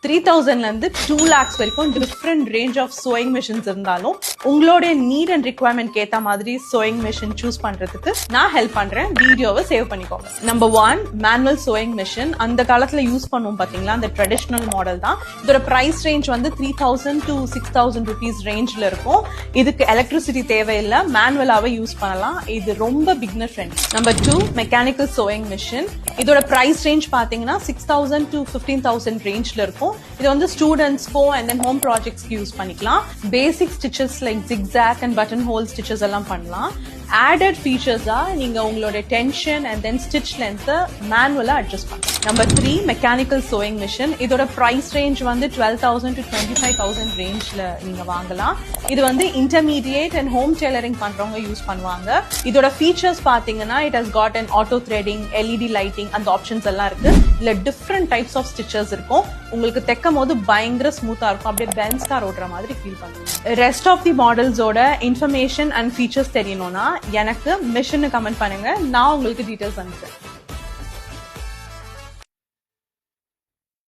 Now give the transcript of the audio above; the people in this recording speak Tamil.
3000ல இருந்து 2 lakhs வரைக்கும் different range of sewing machines இருந்தாலும் உங்களோட நீட் அண்ட் ரிக்வயர்மெண்ட் ஏத்த மாதிரி sewing machine சூஸ் பண்றதுக்கு நான் ஹெல்ப் பண்றேன். வீடியோவை சேவ் பண்ணிக்கோங்க. Number 1 manual sewing machine. அந்த காலத்துல யூஸ் பண்ணுவோம் பாத்தீங்களா, அந்த ட்ரெடிஷனல் மாடல் தான். இதோட பிரைஸ் ரேஞ்ச் வந்து 3000 to 6000 rupees ரேஞ்ச்ல இருக்கும். இதுக்கு எலக்ட்ரிசிட்டி தேவையில்லை, மேனுவலாவே யூஸ் பண்ணலாம். இது ரொம்ப beginner friend. Number 2 mechanical sewing machine. இதோட பிரைஸ் ரேஞ்ச் பாத்தீங்கன்னா 6000 to 15000 ரேஞ்ச்ல இருக்கும். இது வந்து ஸ்டூடெண்ட்ஸ்க்கும் அண்ட் தென் ஹோம் ப்ராஜெக்ட்ஸ்க்கு யூஸ் பண்ணிக்கலாம். பேசிக் stitches like zigzag and button whole stitches எல்லாம் பண்ணலாம். ஆடட் ஃபீச்சர்ஸா நீங்க உங்களோட டென்ஷன் அண்ட் தென் ஸ்டிச் லென்த்தை மேனுவலா அட்ஜஸ்ட் பண்ணலாம். Number 3 mechanical sewing machine. இதோட பிரைஸ் ரேஞ்ச் வந்து 12000 to 25000 ரேஞ்ச்ல நீங்க வாங்கலாம். இது வந்து இன்டர்மீடியேட் அண்ட் ஹோம் டெய்லரிங் பண்றவங்க யூஸ் பண்ணுவாங்க. இதோட ஃபீச்சர்ஸ் பாத்தீங்கன்னா it has got an auto threading, LED lighting, அந்த ஆப்ஷன்ஸ் எல்லாம் இருக்கு. இதுல டிஃப்ரெண்ட் டைப்ஸ் ஆஃப் ஸ்டிச்சஸ் இருக்கும். உங்களுக்கு தைக்கும் போது பயங்கர ஸ்மூத்தா இருக்கும். அப்படியே பென்ஸ் கார் ஓடுற மாதிரி ஃபீல் பண்ணுவீங்க. ரெஸ்ட் ஆஃப் தி மாடல்ஸோட இன்ஃபர்மேஷன் அண்ட் ஃபீச்சர்ஸ் தெரியணும்னா எனக்கு மிஷன் கமெண்ட் பண்ணுங்க, நான் உங்களுக்கு டீடைல்ஸ் அனுப்புறேன்.